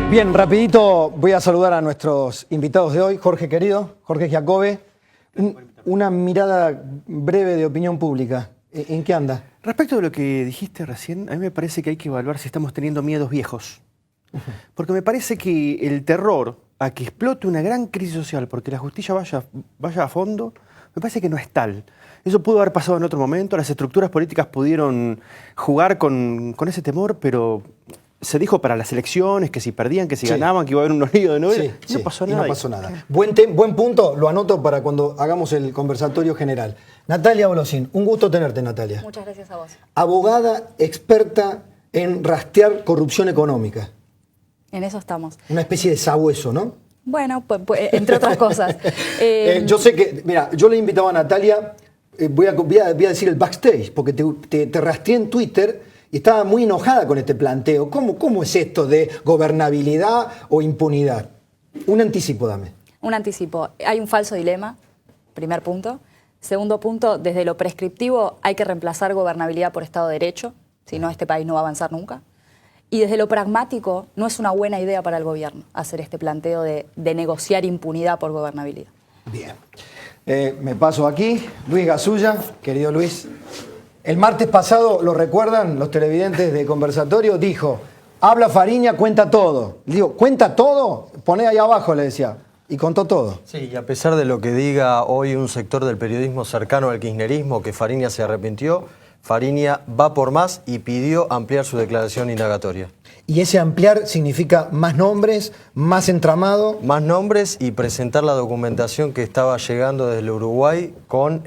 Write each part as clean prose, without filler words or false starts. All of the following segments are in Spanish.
Bien, rapidito voy a saludar a nuestros invitados de hoy. Jorge querido, Jorge Giacobbe. Una mirada breve de opinión pública. ¿En qué anda? Respecto de lo que dijiste recién, a mí me parece que hay que evaluar si estamos teniendo miedos viejos. Porque me parece que el terror a que explote una gran crisis social porque la justicia vaya a fondo, me parece que no es tal. Eso pudo haber pasado en otro momento, las estructuras políticas pudieron jugar con ese temor, pero se dijo para las elecciones que si perdían, que si ganaban, que iba a haber unos líos de novela. No pasó nada. No pasó nada. Buen punto, lo anoto para cuando hagamos el conversatorio general. Natalia Olosín, un gusto tenerte, Natalia. Muchas gracias a vos. Abogada experta en rastrear corrupción económica. En eso estamos. Una especie de sabueso, ¿no? Bueno, pues, entre otras cosas. Yo sé que, mira, yo le he invitado a Natalia, voy a decir el backstage, porque te rastreé en Twitter y estaba muy enojada con este planteo. ¿Cómo es esto de gobernabilidad o impunidad? Un anticipo, dame. Un anticipo. Hay un falso dilema, primer punto. Segundo punto, desde lo prescriptivo hay que reemplazar gobernabilidad por Estado de Derecho, si no este país no va a avanzar nunca. Y desde lo pragmático no es una buena idea para el gobierno hacer este planteo de negociar impunidad por gobernabilidad. Bien. Me paso aquí. Luis Gasulla, querido Luis. El martes pasado, ¿lo recuerdan los televidentes de Conversatorio? Dijo, habla Fariña, cuenta todo. Le digo, ¿cuenta todo? Poné ahí abajo, le decía. Y contó todo. Sí, y a pesar de lo que diga hoy un sector del periodismo cercano al kirchnerismo, que Fariña se arrepintió, Fariña va por más y pidió ampliar su declaración indagatoria. ¿Y ese ampliar significa más nombres, más entramado? Más nombres y presentar la documentación que estaba llegando desde el Uruguay con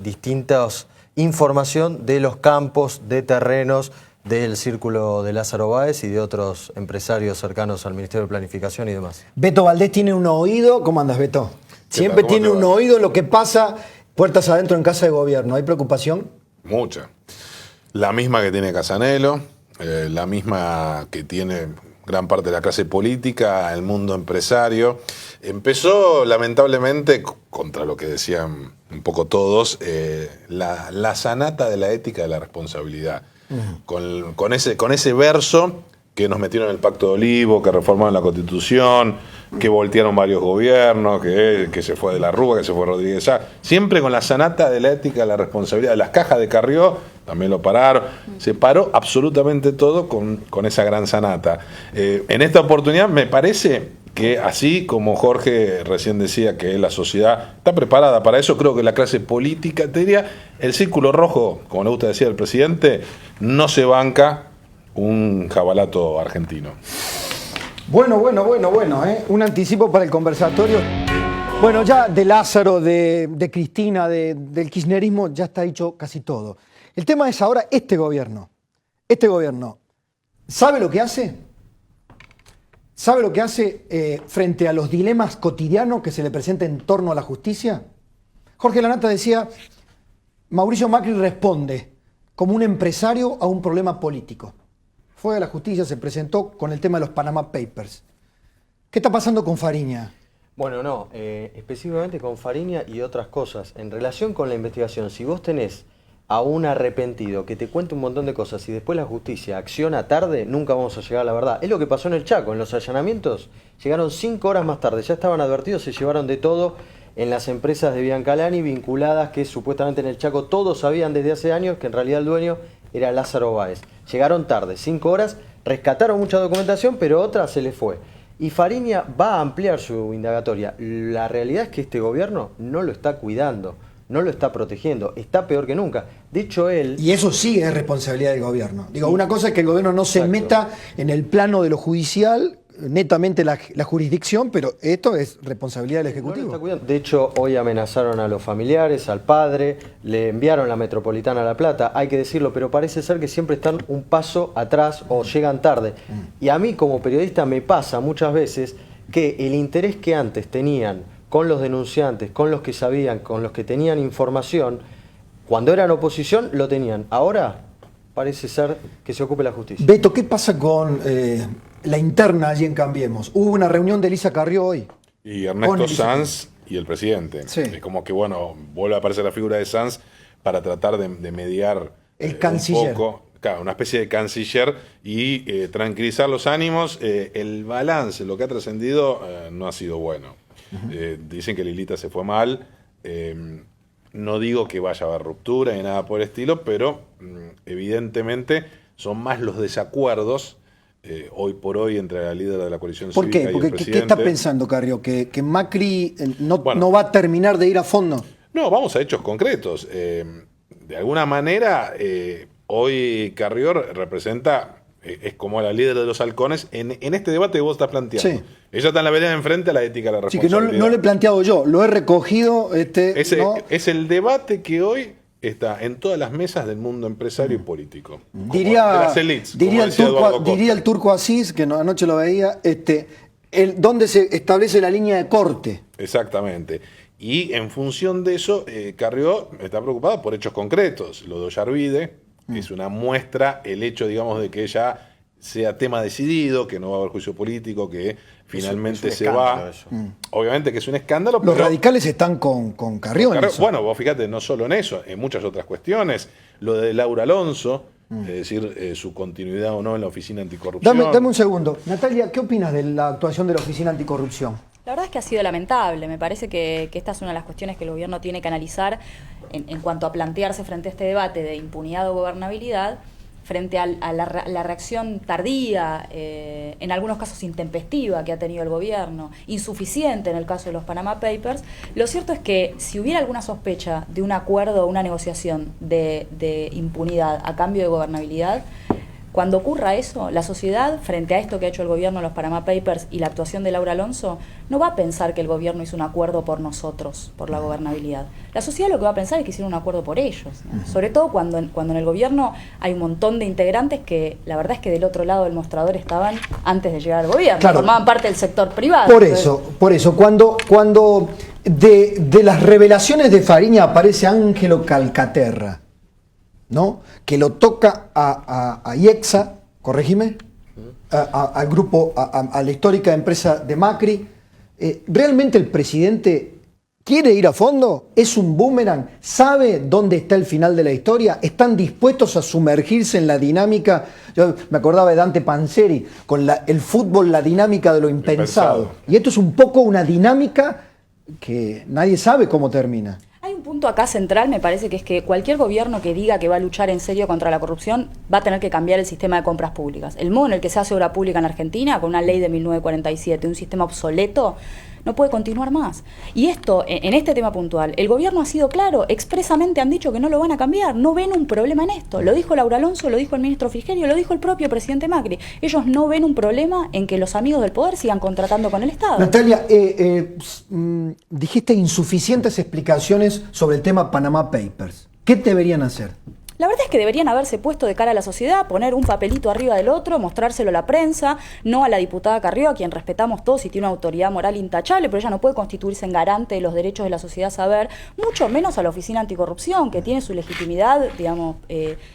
distintas información de los campos, de terrenos, del círculo de Lázaro Báez y de otros empresarios cercanos al Ministerio de Planificación y demás. Beto Valdés tiene un oído. ¿Cómo andas, Beto? Siempre tiene un oído lo que pasa puertas adentro en Casa de Gobierno. ¿Hay preocupación? Mucha. La misma que tiene Casanelo, la misma que tiene gran parte de la clase política, el mundo empresario. Empezó, lamentablemente, contra lo que decían un poco todos, la sanata de la ética de la responsabilidad. Con ese verso que nos metieron en el Pacto de Olivo, que reformaron la Constitución, que voltearon varios gobiernos, que se fue de la Rúa, que se fue Rodríguez Sá, siempre con la sanata de la ética de la responsabilidad. Las cajas de Carrió también lo pararon. Se paró absolutamente todo con esa gran sanata. En esta oportunidad me parece que así como Jorge recién decía que la sociedad está preparada para eso, creo que la clase política, te diría, el círculo rojo, como le gusta decir al presidente, no se banca un jabalato argentino. Bueno, un anticipo para el conversatorio. Bueno, ya de Lázaro, de Cristina, del kirchnerismo, ya está dicho casi todo. El tema es ahora este gobierno, ¿sabe lo que hace? ¿Sabe lo que hace frente a los dilemas cotidianos que se le presentan en torno a la justicia? Jorge Lanata decía, Mauricio Macri responde como un empresario a un problema político. Fue a la justicia, se presentó con el tema de los Panama Papers. ¿Qué está pasando con Fariña? Bueno, no, específicamente con Fariña y otras cosas. En relación con la investigación, si vos tenés a un arrepentido que te cuente un montón de cosas y después la justicia acciona tarde, nunca vamos a llegar a la verdad. Es lo que pasó en el Chaco, en los allanamientos llegaron 5 horas más tarde, ya estaban advertidos, se llevaron de todo en las empresas de Biancalani vinculadas que supuestamente en el Chaco todos sabían desde hace años que en realidad el dueño era Lázaro Báez. Llegaron tarde, 5 horas, rescataron mucha documentación, pero otra se les fue. Y Fariña va a ampliar su indagatoria. La realidad es que este gobierno no lo está cuidando, no lo está protegiendo, está peor que nunca. De hecho, él... Y eso sí es responsabilidad del gobierno. Digo, una cosa es que el gobierno no se meta en el plano de lo judicial, netamente la jurisdicción, pero esto es responsabilidad del Ejecutivo. No lo está cuidando. De hecho, hoy amenazaron a los familiares, al padre, le enviaron la Metropolitana a La Plata, hay que decirlo, pero parece ser que siempre están un paso atrás o llegan tarde. Y a mí como periodista me pasa muchas veces que el interés que antes tenían con los denunciantes, con los que sabían, con los que tenían información, cuando eran oposición lo tenían. Ahora parece ser que se ocupe la justicia. Beto, ¿qué pasa con la interna allí en Cambiemos? Hubo una reunión de Elisa Carrió hoy. Y Ernesto Sanz y el presidente. Sí. Es como que, bueno, vuelve a aparecer la figura de Sanz para tratar de mediar el canciller. un poco. claro, una especie de canciller y tranquilizar los ánimos. El balance, lo que ha trascendido, no ha sido bueno. Dicen que Lilita se fue mal. No digo que vaya a haber ruptura ni nada por el estilo, pero evidentemente son más los desacuerdos hoy por hoy entre la líder de la coalición ¿Por cívica qué? y Porque el ¿qué presidente. está pensando, Carrió? ¿Que Macri Bueno. no va a terminar de ir a fondo? No, vamos a hechos concretos. De alguna manera, hoy Carrió representa, es como la líder de los halcones en este debate que vos estás planteando. Sí. Ella está en la vereda de enfrente a la ética de la Así que responsabilidad. no lo he planteado yo, lo he recogido. ¿no? Es el debate que hoy está en todas las mesas del mundo empresario y político. Como Diría, de las elites, como diría, el decía Eduardo turco, Costa. diría el turco Asís, que anoche lo veía, ¿dónde se establece la línea de corte? Exactamente. Y en función de eso, Carrió está preocupada por hechos concretos. Lo de Ollarvide es una muestra, el hecho, digamos, de que ella sea tema decidido, que no va a haber juicio político, que finalmente es un se escándalo va. eso. Obviamente que es un escándalo, Los pero radicales están con Carrió en eso. bueno, vos fíjate, no solo en eso, en muchas otras cuestiones. Lo de Laura Alonso, es decir, su continuidad o no en la Oficina Anticorrupción. Dame un segundo. Natalia, ¿qué opinas de la actuación de la Oficina Anticorrupción? La verdad es que ha sido lamentable. Me parece que esta es una de las cuestiones que el gobierno tiene que analizar en cuanto a plantearse frente a este debate de impunidad o gobernabilidad, frente a la reacción tardía, en algunos casos intempestiva que ha tenido el gobierno, insuficiente en el caso de los Panama Papers. Lo cierto es que si hubiera alguna sospecha de un acuerdo o una negociación de impunidad a cambio de gobernabilidad, cuando ocurra eso, la sociedad, frente a esto que ha hecho el gobierno en los Panama Papers y la actuación de Laura Alonso, no va a pensar que el gobierno hizo un acuerdo por nosotros, por la gobernabilidad. La sociedad lo que va a pensar es que hicieron un acuerdo por ellos, ¿no? Sobre todo cuando en el gobierno hay un montón de integrantes que la verdad es que del otro lado del mostrador estaban antes de llegar al gobierno, Claro. formaban parte del sector privado. Por eso, cuando de las revelaciones de Fariña aparece Ángelo Calcaterra, ¿no? Que lo toca a IEXA, corregime, al grupo, a la histórica empresa de Macri. ¿Realmente el presidente quiere ir a fondo? ¿Es un boomerang? ¿Sabe dónde está el final de la historia? ¿Están dispuestos a sumergirse en la dinámica? Yo me acordaba de Dante Panzeri, con el fútbol, la dinámica de lo impensado. Y esto es un poco una dinámica que nadie sabe cómo termina. Hay un punto acá central, me parece, que es que cualquier gobierno que diga que va a luchar en serio contra la corrupción va a tener que cambiar el sistema de compras públicas. El modo en el que se hace obra pública en Argentina, con una ley de 1947, un sistema obsoleto, no puede continuar más. Y esto, en este tema puntual, el gobierno ha sido claro, expresamente han dicho que no lo van a cambiar, no ven un problema en esto. Lo dijo Laura Alonso, lo dijo el ministro Frigerio, lo dijo el propio presidente Macri. Ellos no ven un problema en que los amigos del poder sigan contratando con el Estado. Natalia, dijiste insuficientes explicaciones sobre el tema Panama Papers. ¿Qué deberían hacer? La verdad es que deberían haberse puesto de cara a la sociedad, poner un papelito arriba del otro, mostrárselo a la prensa, no a la diputada Carrió, a quien respetamos todos y tiene una autoridad moral intachable, pero ella no puede constituirse en garante de los derechos de la sociedad saber, mucho menos a la Oficina Anticorrupción, que tiene su legitimidad, digamos,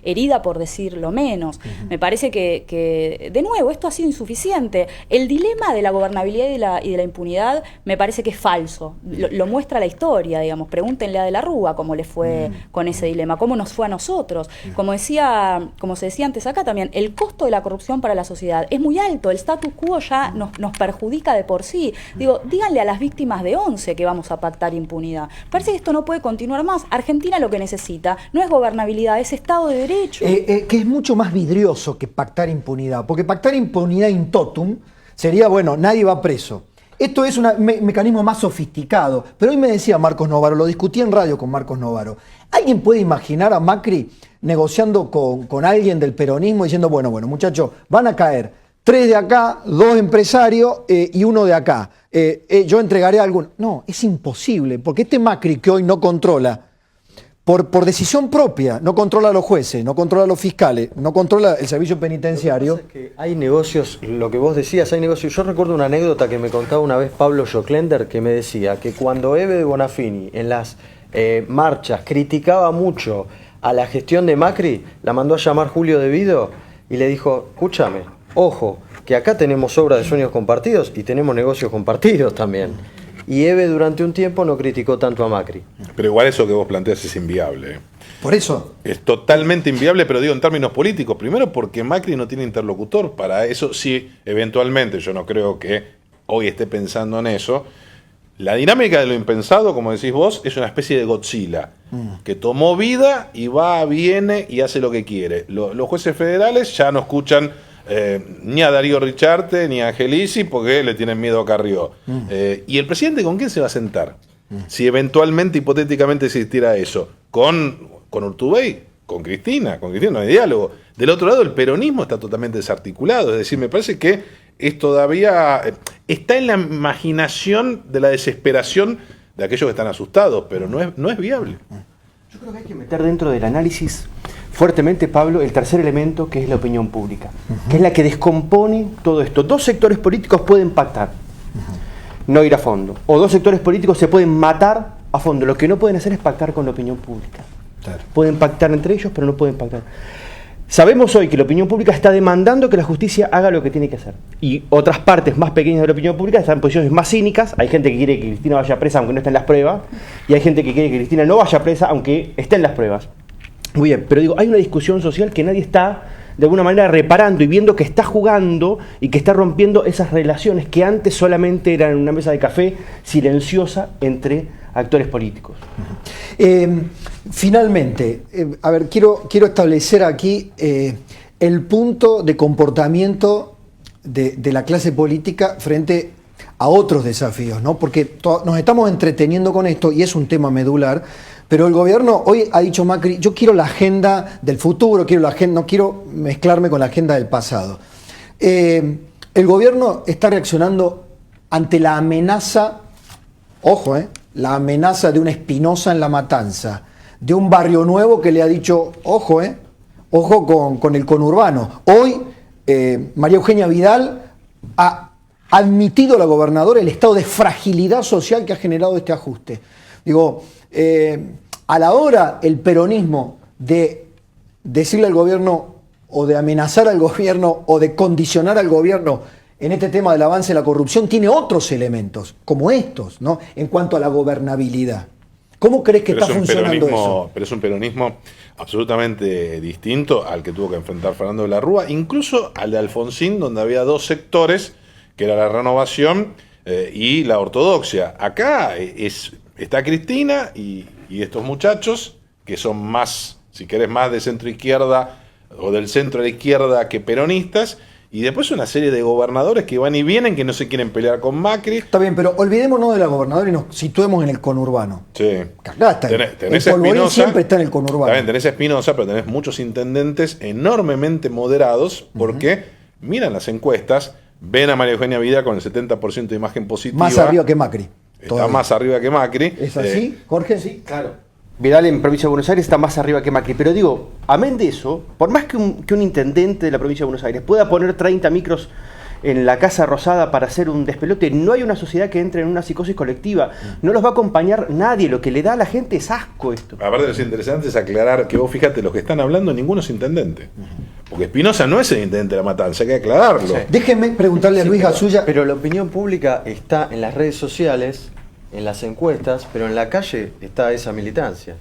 herida por decirlo menos. Me parece que, de nuevo, esto ha sido insuficiente. El dilema de la gobernabilidad y de la impunidad me parece que es falso. Lo muestra la historia, digamos. Pregúntenle a De la Rúa cómo le fue con ese dilema, cómo nos fue a nosotros. Como se decía antes acá también, el costo de la corrupción para la sociedad es muy alto, el status quo ya nos perjudica de por sí. Digo, díganle a las víctimas de 11 que vamos a pactar impunidad. Parece que esto no puede continuar más. Argentina lo que necesita no es gobernabilidad, es Estado de Derecho. Que es mucho más vidrioso que pactar impunidad, porque pactar impunidad in totum sería, bueno, nadie va preso. Esto es un mecanismo más sofisticado. Pero hoy me decía Marcos Novaro, lo discutí en radio con Marcos Novaro. ¿Alguien puede imaginar a Macri negociando con alguien del peronismo diciendo, bueno, muchachos, van a caer 3 de acá, 2 empresarios y 1 de acá? Yo entregaré a alguno. No, es imposible, porque este Macri que hoy no controla, por decisión propia, no controla a los jueces, no controla a los fiscales, no controla el servicio penitenciario. Lo que pasa es que hay negocios, lo que vos decías, hay negocios. Yo recuerdo una anécdota que me contaba una vez Pablo Joclender, que me decía que cuando Eve de Bonafini en las marchas criticaba mucho a la gestión de Macri, la mandó a llamar Julio De Vido y le dijo, escúchame, ojo, que acá tenemos obra de sueños compartidos y tenemos negocios compartidos también. Y Eve durante un tiempo no criticó tanto a Macri. Pero igual eso que vos planteas es inviable. Por eso. Es totalmente inviable, pero digo en términos políticos. Primero porque Macri no tiene interlocutor para eso. Si eventualmente, yo no creo que hoy esté pensando en eso. La dinámica de lo impensado, como decís vos, es una especie de Godzilla, que tomó vida y va, viene y hace lo que quiere. Los jueces federales ya no escuchan ni a Darío Richarte ni a Angelici porque le tienen miedo a Carrió. ¿Y el presidente con quién se va a sentar? Si eventualmente, hipotéticamente existiera eso. ¿Con Urtubey? Con Cristina no hay diálogo. Del otro lado, el peronismo está totalmente desarticulado. Es decir, me parece que es todavía... está en la imaginación de la desesperación de aquellos que están asustados, pero no es viable. Yo creo que hay que meter dentro del análisis fuertemente, Pablo, el tercer elemento, que es la opinión pública, que es la que descompone todo esto. Dos sectores políticos pueden pactar, no ir a fondo. O dos sectores políticos se pueden matar a fondo. Lo que no pueden hacer es pactar con la opinión pública. Claro. Pueden pactar entre ellos, pero no pueden pactar. Sabemos hoy que la opinión pública está demandando que la justicia haga lo que tiene que hacer. Y otras partes más pequeñas de la opinión pública están en posiciones más cínicas. Hay gente que quiere que Cristina vaya presa aunque no esté en las pruebas. Y hay gente que quiere que Cristina no vaya presa aunque esté en las pruebas. Muy bien, pero digo, hay una discusión social que nadie está de alguna manera reparando y viendo que está jugando y que está rompiendo esas relaciones que antes solamente eran una mesa de café silenciosa entre actores políticos. Finalmente, a ver, quiero establecer aquí el punto de comportamiento de la clase política frente a otros desafíos, ¿no? Porque nos estamos entreteniendo con esto y es un tema medular, pero el gobierno hoy ha dicho Macri, yo quiero la agenda del futuro, no quiero mezclarme con la agenda del pasado. El gobierno está reaccionando ante la amenaza, ojo, la amenaza de una Espinosa en La Matanza, de un Barrio Nuevo que le ha dicho, ojo con el conurbano. Hoy María Eugenia Vidal ha admitido a la gobernadora el estado de fragilidad social que ha generado este ajuste. Digo, a la hora el peronismo de decirle al gobierno o de amenazar al gobierno o de condicionar al gobierno en este tema del avance de la corrupción, tiene otros elementos, como estos, ¿no? En cuanto a la gobernabilidad. ¿Cómo crees que está funcionando eso? Pero es un peronismo absolutamente distinto al que tuvo que enfrentar Fernando de la Rúa, incluso al de Alfonsín, donde había dos sectores, que era la Renovación y la Ortodoxia. Acá está Cristina y estos muchachos, que son más, si querés, más de centro izquierda o del centro a la izquierda que peronistas, y después una serie de gobernadores que van y vienen, que no se quieren pelear con Macri. Está bien, pero olvidémonos de la gobernadora y nos situemos en el conurbano. Sí. Acá está. Tenés el polvorín Espinosa, siempre está en el conurbano. Está bien, tenés a Espinosa, pero tenés muchos intendentes enormemente moderados porque miran las encuestas, ven a María Eugenia Vidal con el 70% de imagen positiva. Más arriba que Macri. Está más arriba que Macri. ¿Es así, Jorge? Sí, claro. Vidal en provincia de Buenos Aires está más arriba que Macri, pero digo, amén de eso, por más que un intendente de la provincia de Buenos Aires pueda poner 30 micros en la Casa Rosada para hacer un despelote, no hay una sociedad que entre en una psicosis colectiva, no los va a acompañar nadie, lo que le da a la gente es asco esto. Aparte de lo interesante es aclarar que vos fíjate, los que están hablando, ninguno es intendente. Porque Espinosa no es el intendente de La Matanza, hay que aclararlo. Sí. Déjenme preguntarle a Luis Gasulla. Pero la opinión pública está en las redes sociales, en las encuestas, pero en la calle está esa militancia.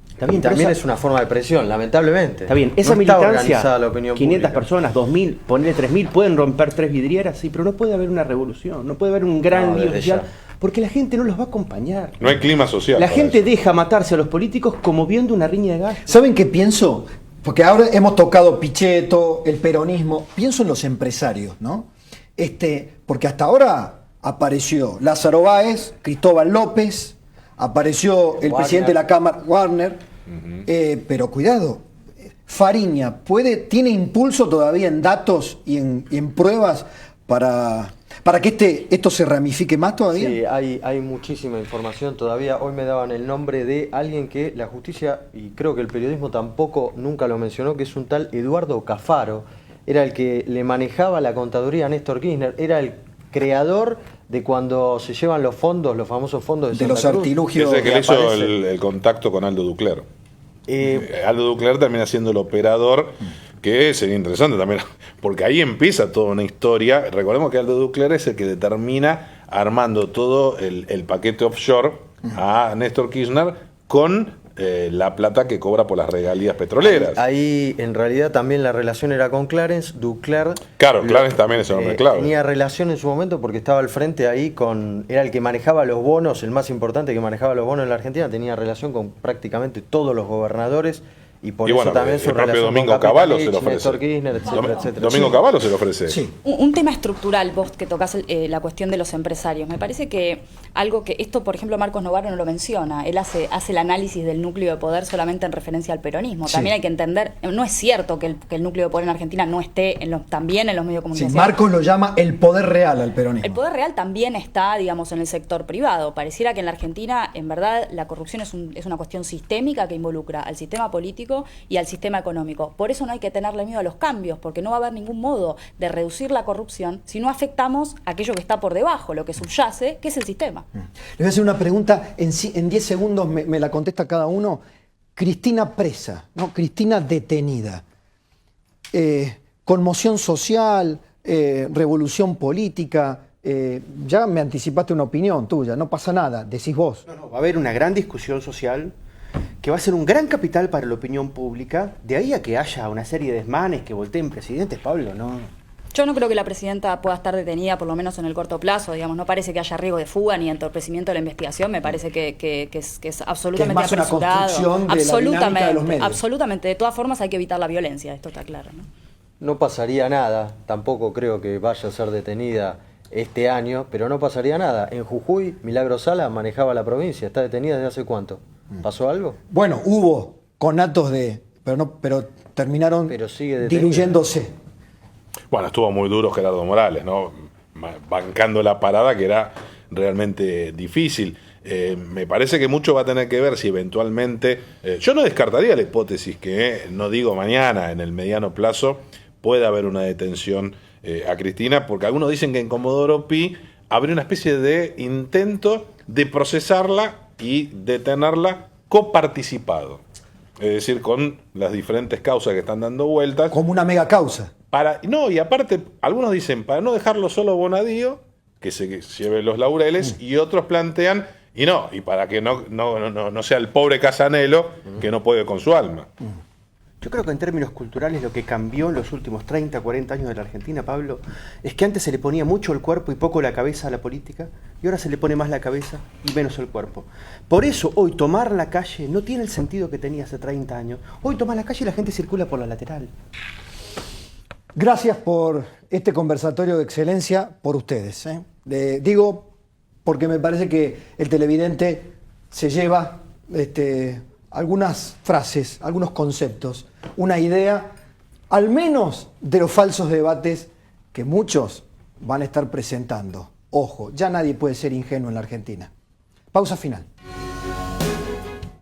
Está bien, y también es una forma de presión, lamentablemente. Está bien, esa no está militancia, organizada la opinión 500 pública. personas, 2000, ponerle 3000, pueden romper 3 vidrieras, sí, pero no puede haber una revolución, no puede haber un gran lío social, porque la gente no los va a acompañar. No hay clima social. La gente eso. deja matarse a los políticos como viendo una riña de gallos. ¿Saben qué pienso? Porque ahora hemos tocado Pichetto, el peronismo. Pienso en los empresarios, ¿no? Porque hasta ahora apareció Lázaro Báez, Cristóbal López, apareció el presidente de la Cámara, Warner, pero cuidado, Fariña tiene impulso todavía en datos y en pruebas para que esto se ramifique más todavía. Sí, hay muchísima información todavía. Hoy me daban el nombre de alguien que la justicia, y creo que el periodismo tampoco nunca lo mencionó, que es un tal Eduardo Cafaro. Era el que le manejaba la contaduría a Néstor Kirchner, era el creador de cuando se llevan los fondos, los famosos fondos de los artilugios. Es el que le hizo el contacto con Aldo Ducler. Aldo Ducler termina siendo el operador, que sería interesante también, porque ahí empieza toda una historia. Recordemos que Aldo Ducler es el que determina armando todo el paquete offshore a Néstor Kirchner con la plata que cobra por las regalías petroleras. Ahí en realidad también la relación era con Clarence. Ducler. Claro, Clarence también es el hombre clave. Tenía relación en su momento porque estaba al frente ahí con. Era el que manejaba los bonos, el más importante que manejaba los bonos en la Argentina. Tenía relación con prácticamente todos los gobernadores. Y por eso también su el propio relación Domingo con Cavallo se lo Capitanich, ofrece. Néstor Kirchner, etcétera, etcétera. Domingo Cavallo se lo ofrece. Sí. Un tema estructural, vos que tocás la cuestión de los empresarios. Me parece que algo que esto, por ejemplo, Marcos Novaro no lo menciona. Él hace el análisis del núcleo de poder solamente en referencia al peronismo. Sí. También hay que entender, no es cierto que el núcleo de poder en Argentina no esté también en los medios de Sí, comunicación. Marcos lo llama el poder real al peronismo. El poder real también está, digamos, en el sector privado. Pareciera que en la Argentina, en verdad, la corrupción es una cuestión sistémica que involucra al sistema político y al sistema económico. Por eso no hay que tenerle miedo a los cambios, porque no va a haber ningún modo de reducir la corrupción si no afectamos aquello que está por debajo, lo que subyace, que es el sistema. Les voy a hacer una pregunta, en 10 segundos me la contesta cada uno. Cristina presa, ¿no? Cristina detenida. Conmoción social, revolución política. Ya me anticipaste una opinión tuya, no pasa nada, decís vos. No, va a haber una gran discusión social que va a ser un gran capital para la opinión pública. De ahí a que haya una serie de desmanes que volteen presidentes, Pablo, no. Yo no creo que la presidenta pueda estar detenida, por lo menos en el corto plazo, digamos, no parece que haya riesgo de fuga ni entorpecimiento de la investigación, me parece que es absolutamente Que es más una apresurado. construcción de la dinámica de los medios. Absolutamente, de todas formas hay que evitar la violencia, esto está claro, ¿no? No pasaría nada, tampoco creo que vaya a ser detenida este año, pero no pasaría nada. En Jujuy, Milagro Sala manejaba la provincia, está detenida desde hace cuánto. ¿Pasó algo? Bueno, hubo conatos pero terminaron Pero sigue detenida. diluyéndose. Bueno, estuvo muy duro Gerardo Morales, ¿no? Bancando la parada, que era realmente difícil. Me parece que mucho va a tener que ver si eventualmente... yo no descartaría la hipótesis que, no digo mañana, en el mediano plazo, puede haber una detención a Cristina, porque algunos dicen que en Comodoro Pi habría una especie de intento de procesarla y detenerla coparticipado. Es decir, con las diferentes causas que están dando vueltas. Como una mega causa. Y aparte, algunos dicen, para no dejarlo solo Bonadío, que se lleve los laureles, y otros plantean, y para que no sea el pobre Casanelo, que no puede con su alma. Yo creo que en términos culturales lo que cambió en los últimos 30, 40 años de la Argentina, Pablo, es que antes se le ponía mucho el cuerpo y poco la cabeza a la política, y ahora se le pone más la cabeza y menos el cuerpo. Por eso hoy tomar la calle no tiene el sentido que tenía hace 30 años. Hoy tomar la calle y la gente circula por la lateral. Gracias por este conversatorio de excelencia, por ustedes. Digo, porque me parece que el televidente se lleva algunas frases, algunos conceptos, una idea, al menos de los falsos debates que muchos van a estar presentando. Ojo, ya nadie puede ser ingenuo en la Argentina. Pausa final.